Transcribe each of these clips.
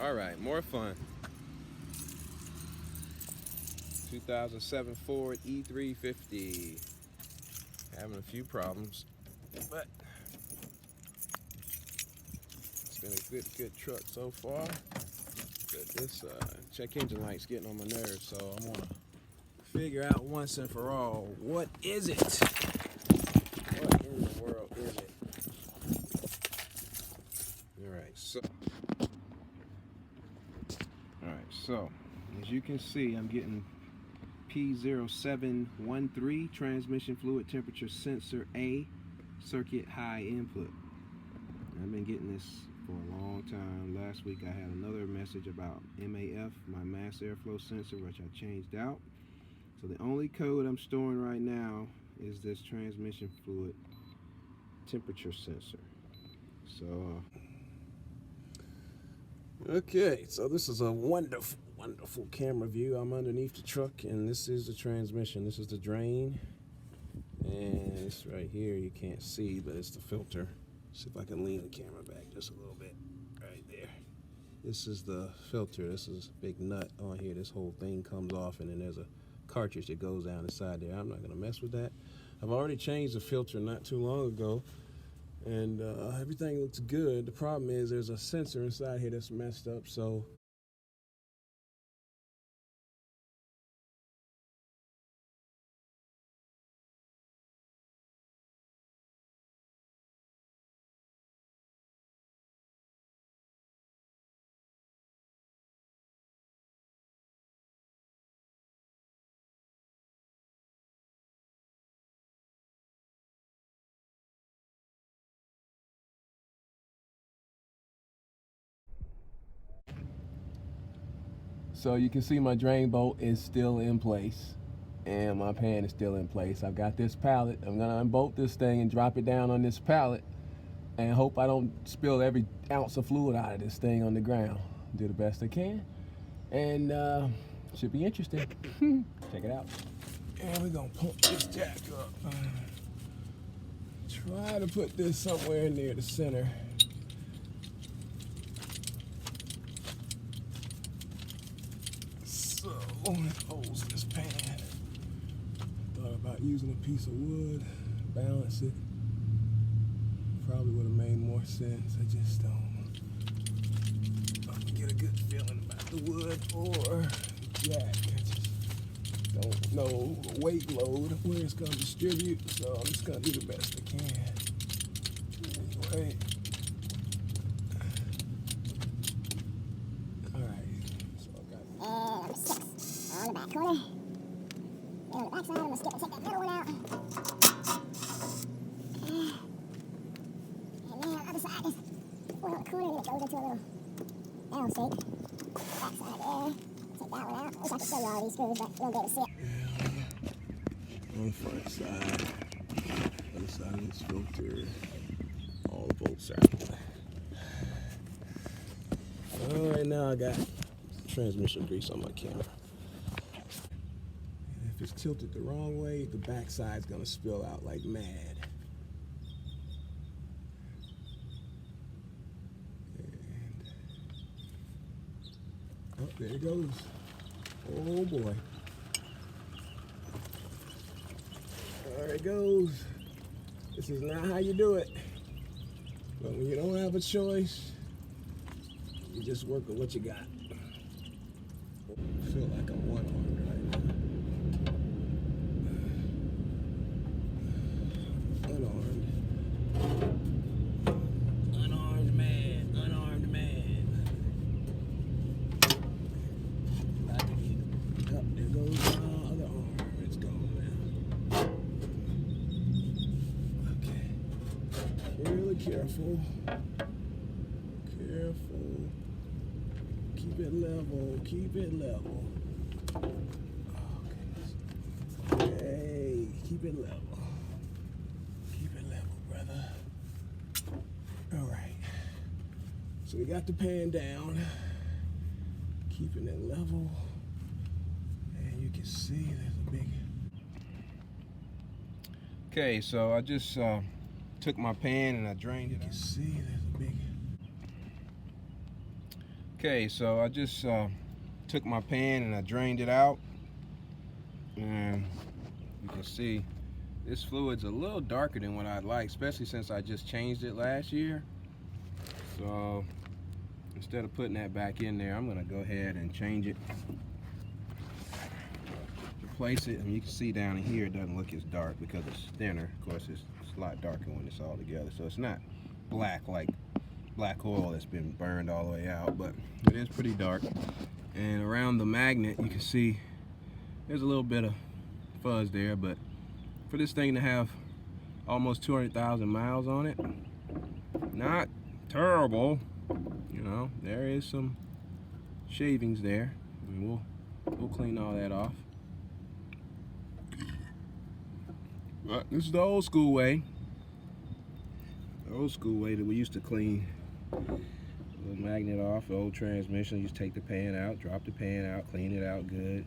All right, more fun. 2007 Ford E-350. Having a few problems, but it's been a good truck so far. But this check engine light's getting on my nerves, so I'm gonna figure out once and for all, what is it? What in the world is it? All right, so as you can see, I'm getting P0713 transmission fluid temperature sensor A circuit high input. I've been getting this for a long time. Last week I had another message about MAF, my mass airflow sensor, which I changed out. So the only code I'm storing right now is this transmission fluid temperature sensor. So okay, so this is a wonderful camera view. I'm underneath the truck, and this is the transmission. This is the drain, and it's right here. You can't see, but it's the filter. See if I can lean the camera back just a little bit. Right there. This is the filter. This is a big nut on here. This whole thing comes off, and then there's a cartridge that goes down the side there. I'm not going to mess with that. I've already changed the filter not too long ago, and everything looks good. The problem is there's a sensor inside here that's messed up, so you can see my drain bolt is still in place and my pan is still in place. I've got this pallet. I'm gonna unbolt this thing and drop it down on this pallet and hope I don't spill every ounce of fluid out of this thing on the ground. Do the best I can, and should be interesting. Check it out. And we're gonna pump this jack up. Try to put this somewhere near the center. So, hose this pan. Thought about using a piece of wood, balance it. Probably would have made more sense. I just don't get a good feeling about the wood or the jack. I just don't know the weight load, where it's going to distribute, so I'm just going to do the best I can. Anyway. Number 6 on the back corner. And on the back side, I'm going to skip and take that middle one out. And then on the other side, there's one on the corner, and it goes into a little L shape. Back side there. Take that one out. I wish I could show you all these screws, but you won't be able to see it. On the front side, other side of this filter, all the bolts are out. All right, now I got transmission grease on my camera. And if it's tilted the wrong way, the back side's gonna spill out like mad. And oh, there it goes. Oh boy. There it goes. This is not how you do it. But when you don't have a choice, you just work with what you got. I feel like I'm one-armed right now. Unarmed man. Unarmed man. Up, there goes my other arm. It's gone now. Okay. Really careful. Careful. Keep it level. Keep it level. Oh, goodness. Hey, keep it level. Keep it level, brother. All right. So we got the pan down. Keeping it level. And you can see there's a big... Okay, so I just took my pan and I drained it. You can see there's a big... Okay, so I just took my pan and I drained it out, and you can see this fluid's a little darker than what I'd like, especially since I just changed it last year. So instead of putting that back in there, I'm gonna go ahead and change it, replace it, and you can see down in here it doesn't look as dark because it's thinner. Of course, it's a lot darker when it's all together, so it's not black like black oil that's been burned all the way out, but it is pretty dark. And around the magnet you can see there's a little bit of fuzz there, but for this thing to have almost 200,000 miles on it, not terrible. You know, there is some shavings there, and we'll clean all that off. But this is the old school way. The old school way that we used to clean the magnet off the old transmission. You just take the pan out, drop the pan out, clean it out good.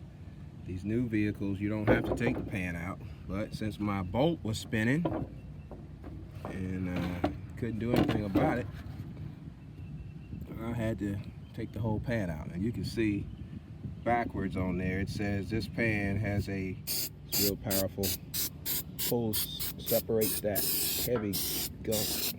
These new vehicles, you don't have to take the pan out, but since my bolt was spinning and couldn't do anything about it, I had to take the whole pan out. And you can see backwards on there, it says this pan has a real powerful pull, separates that heavy gunk.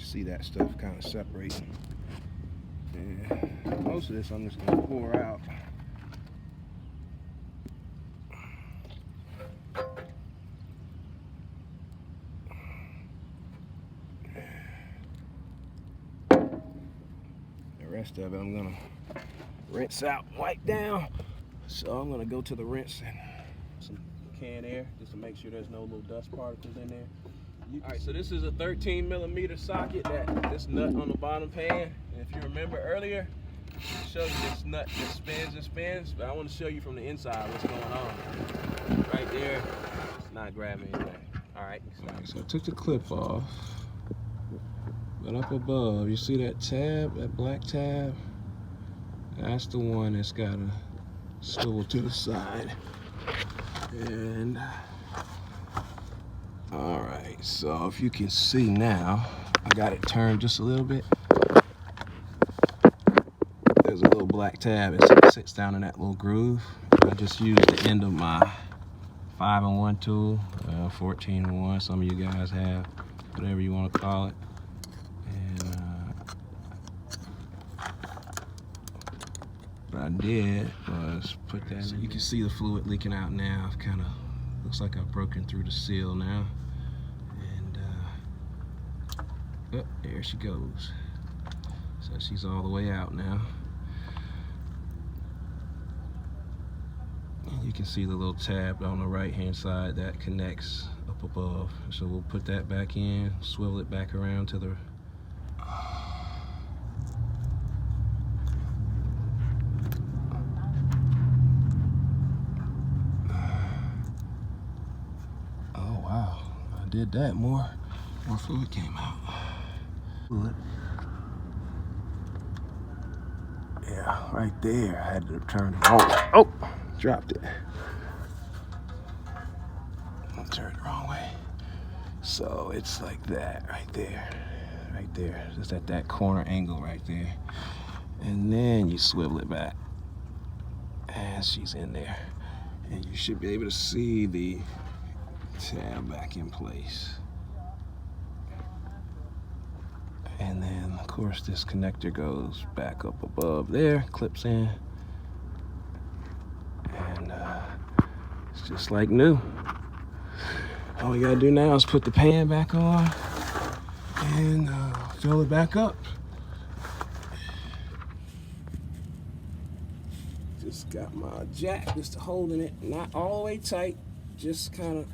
See that stuff kind of separating. And most of this I'm just going to pour out. The rest of it I'm going to rinse out, wipe down. So I'm going to go to the rinse and some canned air just to make sure there's no little dust particles in there. Alright, so this is a 13mm socket, that this nut on the bottom pan. And if you remember earlier, I showed you this nut that spins and spins, but I want to show you from the inside what's going on. Right there, it's not grabbing anything. Alright, so I took the clip off, but up above, you see that tab, that black tab? That's the one that's got to swivel to the side. And alright, so if you can see now, I got it turned just a little bit. There's a little black tab that sits down in that little groove. I just used the end of my 5-in-1 tool, 14-in-1, some of you guys have, whatever you want to call it. And what I did was put that in. So you can see the fluid leaking out now. I've kind of, looks like I've broken through the seal now. Oh, there she goes. So she's all the way out now. And you can see the little tab on the right hand side that connects up above. So we'll put that back in, swivel it back around to the oh wow, I did that, more fluid came out. Yeah, right there. I had to turn it on. Oh, dropped it. I turned it the wrong way. So it's like that right there. Right there. Just at that corner angle right there. And then you swivel it back. And she's in there. And you should be able to see the tab back in place. And then, of course, this connector goes back up above there, clips in, and it's just like new. All we gotta do now is put the pan back on and fill it back up. Just got my jack just holding it, not all the way tight, just kind of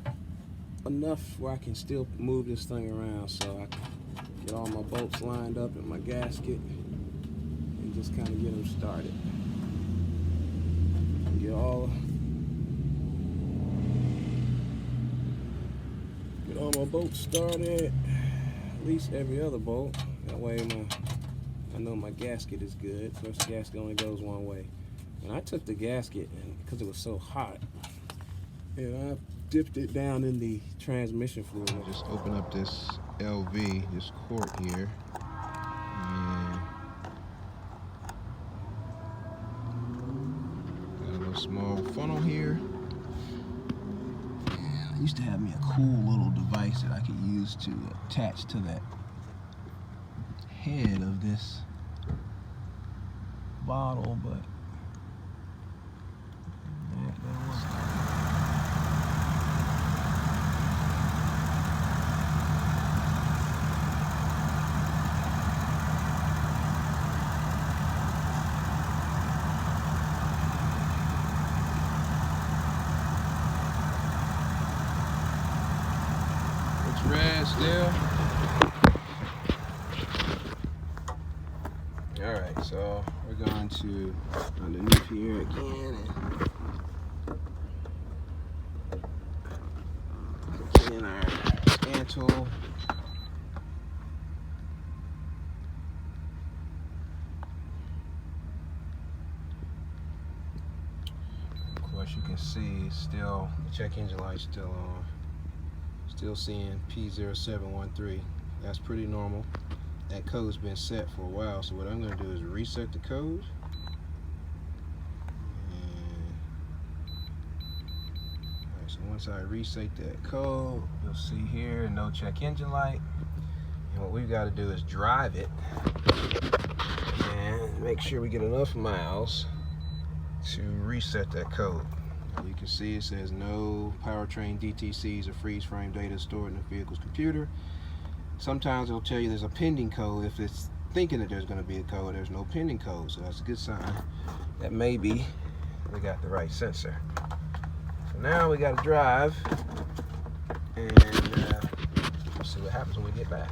enough where I can still move this thing around, so I can get all my bolts lined up in my gasket and just kind of get them started. Get all bolt started. At least every other bolt. That way I know my gasket is good. First gasket only goes one way. And I took the gasket, and because it was so hot, and I dipped it down in the transmission fluid. Just open up this LV, this quart here, and got a little small funnel here. And I used to have me a cool little device that I could use to attach to that head of this bottle, but it's red still. Alright, so we're going to underneath here again and put in our scan tool. Of course, you can see still the check engine light still on. Still seeing P0713. That's pretty normal. That code's been set for a while, so what I'm going to do is reset the code. Alright, so once I reset that code, you'll see here no check engine light. And what we've got to do is drive it and make sure we get enough miles to reset that code. You can see it says no powertrain DTCs or freeze frame data stored in the vehicle's computer. Sometimes it'll tell you there's a pending code. If it's thinking that there's going to be a code, there's no pending code, so that's a good sign that maybe we got the right sensor. So now we got to drive and we'll see what happens when we get back.